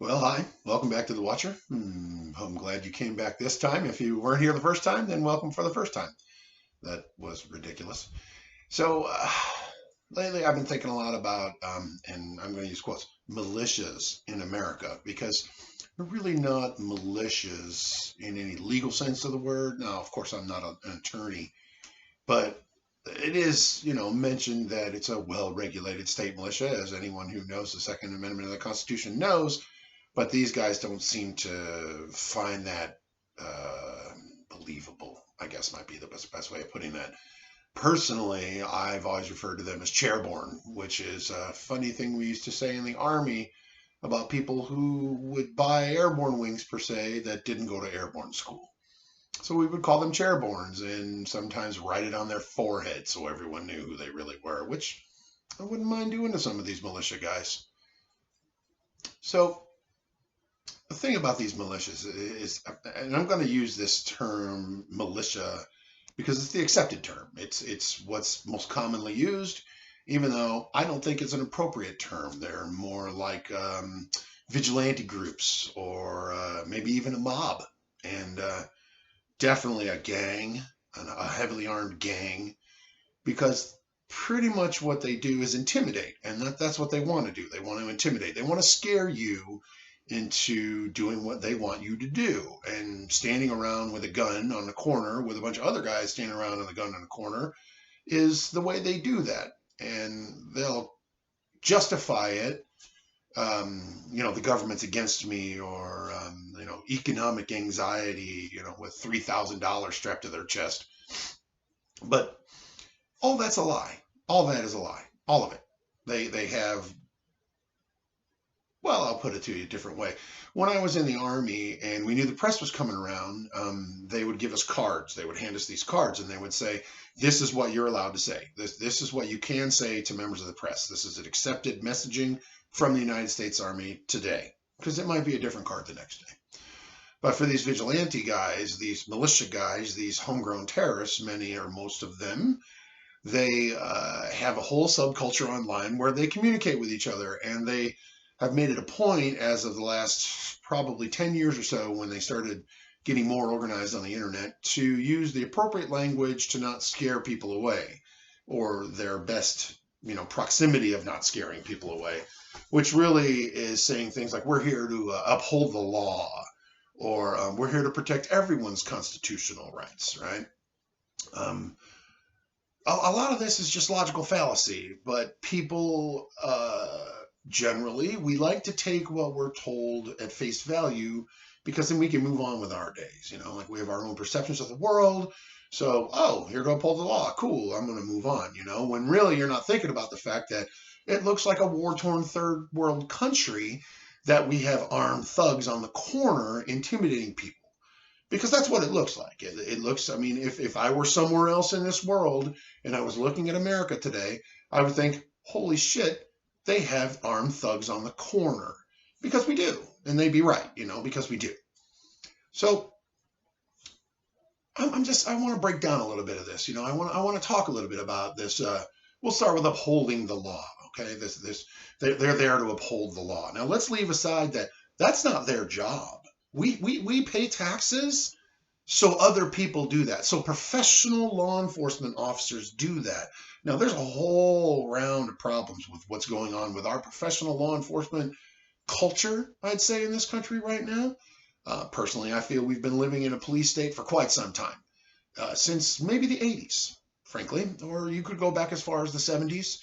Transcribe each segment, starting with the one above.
Well, hi. Welcome back to The Watcher. I'm glad you came back this time. If you weren't here the first time, then welcome for the first time. That was ridiculous. So, lately I've been thinking a lot about, and I'm going to use quotes, militias in America because they're really not militias in any legal sense of the word. Now, of course, I'm not an attorney, but it is, mentioned that it's a well-regulated state militia, as anyone who knows the Second Amendment of the Constitution knows. But these guys don't seem to find that believable, I guess might be the best way of putting that. Personally, I've always referred to them as chairborne, which is a funny thing we used to say in the Army about people who would buy airborne wings, per se, that didn't go to airborne school. So we would call them chairborns and sometimes write it on their forehead so everyone knew who they really were, which I wouldn't mind doing to some of these militia guys. So the thing about these militias is, and I'm going to use this term militia because it's the accepted term. It's what's most commonly used, even though I don't think it's an appropriate term. They're more like vigilante groups or maybe even a mob, and definitely a gang, a heavily armed gang, because pretty much what they do is intimidate, and that's what they want to do. They want to intimidate. They want to scare you into doing what they want you to do. And standing around with a gun on the corner with a bunch of other guys standing around with a gun in the corner is the way they do that. And they'll justify it. The government's against me, or, economic anxiety, with $3,000 strapped to their chest. But all that's a lie. All that is a lie. All of it. They have, well, I'll put it to you a different way. When I was in the Army and we knew the press was coming around, they would give us cards. They would hand us these cards and they would say, this is what you're allowed to say. This is what you can say to members of the press. This is an accepted messaging from the United States Army today, because it might be a different card the next day. But for these vigilante guys, these militia guys, these homegrown terrorists, many or most of them, they have a whole subculture online where they communicate with each other, and they have made it a point as of the last probably 10 years or so, when they started getting more organized on the internet, to use the appropriate language to not scare people away, or their best, proximity of not scaring people away, which really is saying things like, we're here to uphold the law, or we're here to protect everyone's constitutional rights, right? A lot of this is just logical fallacy, but people generally, we like to take what we're told at face value, because then we can move on with our days. Like we have our own perceptions of the world. So, oh, here go uphold the law. Cool, I'm going to move on, when really you're not thinking about the fact that it looks like a war-torn third world country that we have armed thugs on the corner intimidating people. Because that's what it looks like. It looks, if I were somewhere else in this world and I was looking at America today, I would think, holy shit, they have armed thugs on the corner. Because we do. And they'd be right, because we do. So I want to break down a little bit of this. I want to talk a little bit about this. We'll start with upholding the law. Okay, they're there to uphold the law. Now let's leave aside that that's not their job. We pay taxes, so other people do that. So professional law enforcement officers do that. Now, there's a whole round of problems with what's going on with our professional law enforcement culture, I'd say, in this country right now. Personally, I feel we've been living in a police state for quite some time, since maybe the 80s, frankly, or you could go back as far as the 70s.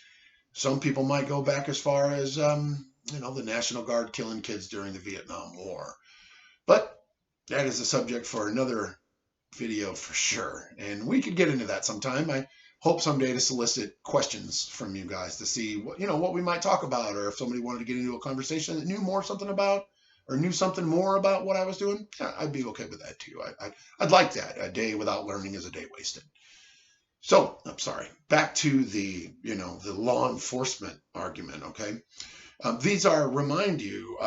Some people might go back as far as, the National Guard killing kids during the Vietnam War. But that is a subject for another video for sure. And we could get into that sometime. I hope someday to solicit questions from you guys to see what we might talk about, or if somebody wanted to get into a conversation that knew something more about what I was doing, yeah, I'd be okay with that too. I'd like that. A day without learning is a day wasted. So, I'm sorry. Back to the law enforcement argument, okay? I'll remind you,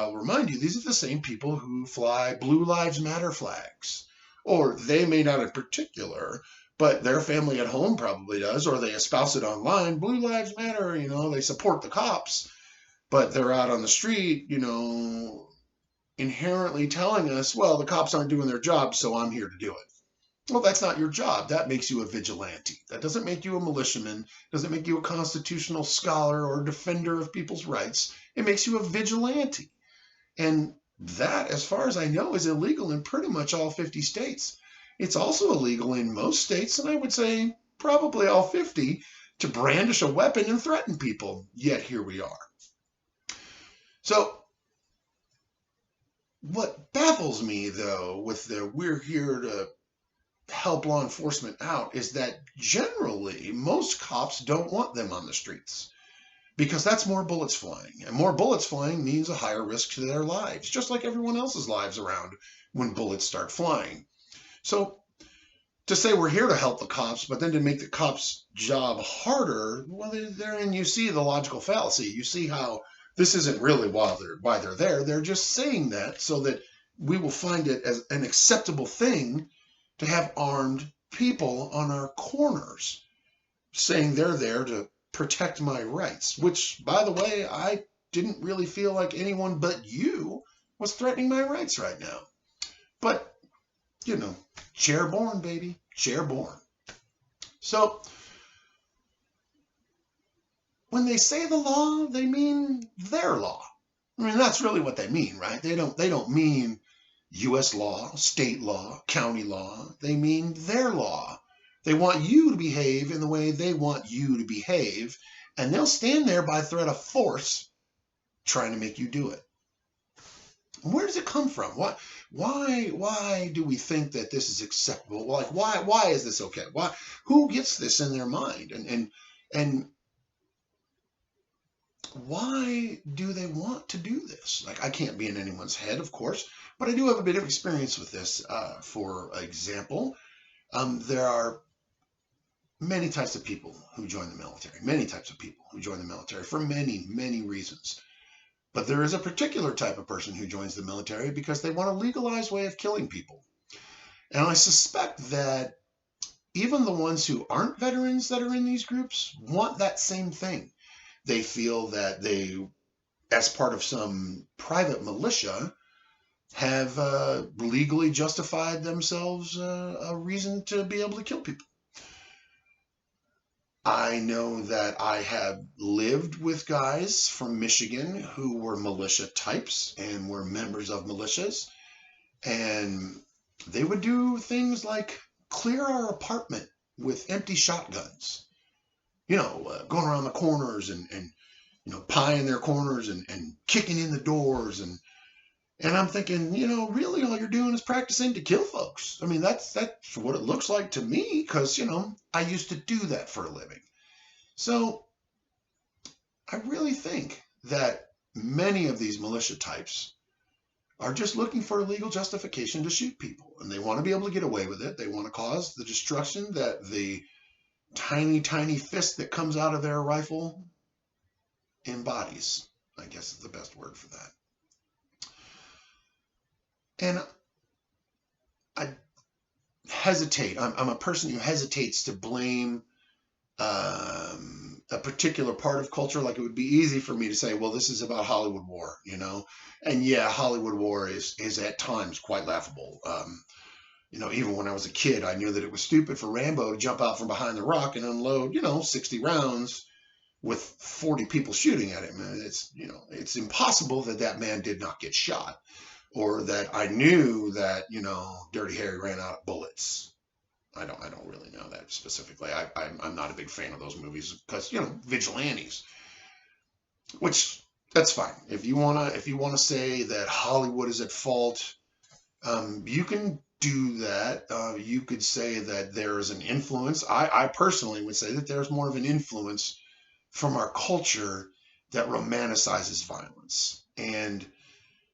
these are the same people who fly Blue Lives Matter flags. Or they may not in particular, but their family at home probably does, or they espouse it online. Blue Lives Matter, they support the cops, but they're out on the street, inherently telling us, well, the cops aren't doing their job, so I'm here to do it. Well, that's not your job. That makes you a vigilante. That doesn't make you a militiaman, doesn't make you a constitutional scholar or defender of people's rights. It makes you a vigilante. And that, as far as I know, is illegal in pretty much all 50 states. It's also illegal in most states, and I would say probably all 50, to brandish a weapon and threaten people. Yet here we are. So what baffles me, though, with the we're here to help law enforcement out is that generally most cops don't want them on the streets because that's more bullets flying. And more bullets flying means a higher risk to their lives, just like everyone else's lives around when bullets start flying. So to say we're here to help the cops, but then to make the cops' job harder, well, therein you see the logical fallacy. You see how this isn't really why they're there. They're just saying that so that we will find it as an acceptable thing to have armed people on our corners saying they're there to protect my rights, which, by the way, I didn't really feel like anyone but you was threatening my rights right now. But, you know, Chairborne, baby, Chairborne. So when they say the law, they mean their law. I mean, that's really what they mean, right? They don't mean U.S. law, state law, county law. They mean their law. They want you to behave in the way they want you to behave, and they'll stand there by threat of force trying to make you do it. Where does it come from? Why do we think that this is acceptable? Like, why is this okay? Who gets this in their mind? And why do they want to do this? Like, I can't be in anyone's head, of course, but I do have a bit of experience with this. For example, there are many types of people who join the military, for many, many reasons. But there is a particular type of person who joins the military because they want a legalized way of killing people. And I suspect that even the ones who aren't veterans that are in these groups want that same thing. They feel that they, as part of some private militia, have legally justified themselves a reason to be able to kill people. I know that I have lived with guys from Michigan who were militia types and were members of militias, and they would do things like clear our apartment with empty shotguns, going around the corners and pieing their corners and kicking in the doors. And I'm thinking, really all you're doing is practicing to kill folks. I mean, that's what it looks like to me because, I used to do that for a living. So I really think that many of these militia types are just looking for a legal justification to shoot people. And they want to be able to get away with it. They want to cause the destruction that the tiny, tiny fist that comes out of their rifle embodies, I guess is the best word for that. And I hesitate. I'm a person who hesitates to blame a particular part of culture. Like, it would be easy for me to say, well, this is about Hollywood war, and yeah, Hollywood war is at times quite laughable. Even when I was a kid, I knew that it was stupid for Rambo to jump out from behind the rock and unload, 60 rounds with 40 people shooting at him. And it's impossible that man did not get shot, or that I knew that, Dirty Harry ran out of bullets. I don't really know that specifically. I'm not a big fan of those movies because, vigilantes, which that's fine. If you wanna say that Hollywood is at fault, you can do that. You could say that there is an influence. I personally would say that there's more of an influence from our culture that romanticizes violence. And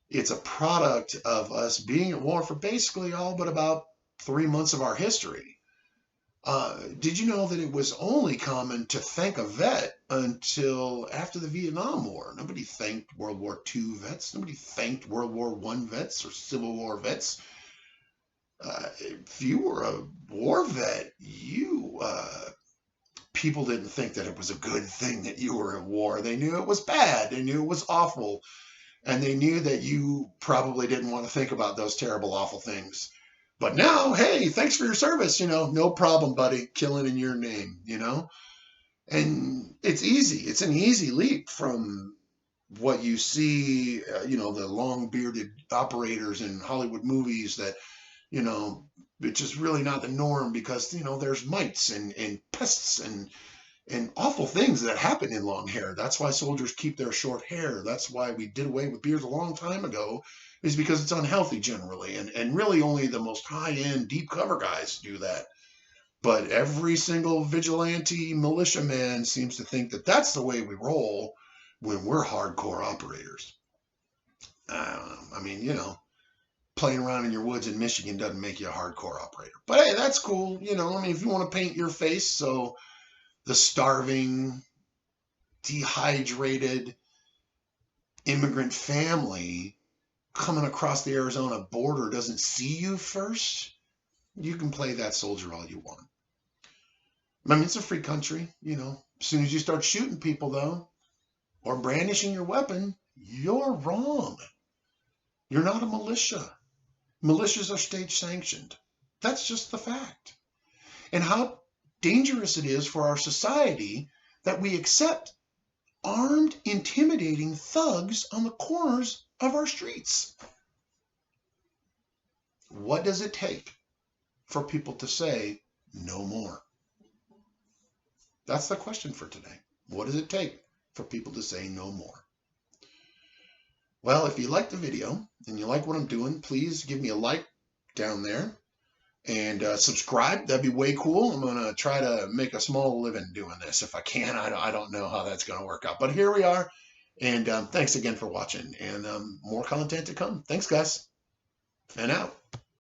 it's a product of us being at war for basically all but about 3 months of our history. Did you know that it was only common to thank a vet until after the Vietnam War? Nobody thanked World War II vets. Nobody thanked World War I vets or Civil War vets. If you were a war vet, people didn't think that it was a good thing that you were at war. They knew it was bad. They knew it was awful. and they knew that you probably didn't want to think about those terrible, awful things. But now, hey, thanks for your service. No problem, buddy. Killing in your name. And it's easy. It's an easy leap from what you see, the long bearded operators in Hollywood movies that, you know, it's just really not the norm because, there's mites and pests and awful things that happen in long hair. That's why soldiers keep their short hair. That's why we did away with beards a long time ago, is because it's unhealthy generally. And really only the most high-end deep cover guys do that. But every single vigilante militiaman seems to think that that's the way we roll when we're hardcore operators. I don't know. I mean, playing around in your woods in Michigan doesn't make you a hardcore operator. But hey, that's cool. I mean, if you want to paint your face so the starving, dehydrated immigrant family coming across the Arizona border doesn't see you first, you can play that soldier all you want. I mean, it's a free country, As soon as you start shooting people, though, or brandishing your weapon, you're wrong. You're not a militia. Militias are state sanctioned. That's just the fact. And how dangerous it is for our society that we accept armed, intimidating thugs on the corners of our streets. What does it take for people to say no more? That's the question for today. What does it take for people to say no more? Well, if you like the video and you like what I'm doing, please give me a like down there and subscribe. That'd be way cool. I'm going to try to make a small living doing this if I can. I don't know how that's going to work out, but here we are. And thanks again for watching, and more content to come. Thanks, guys. And out.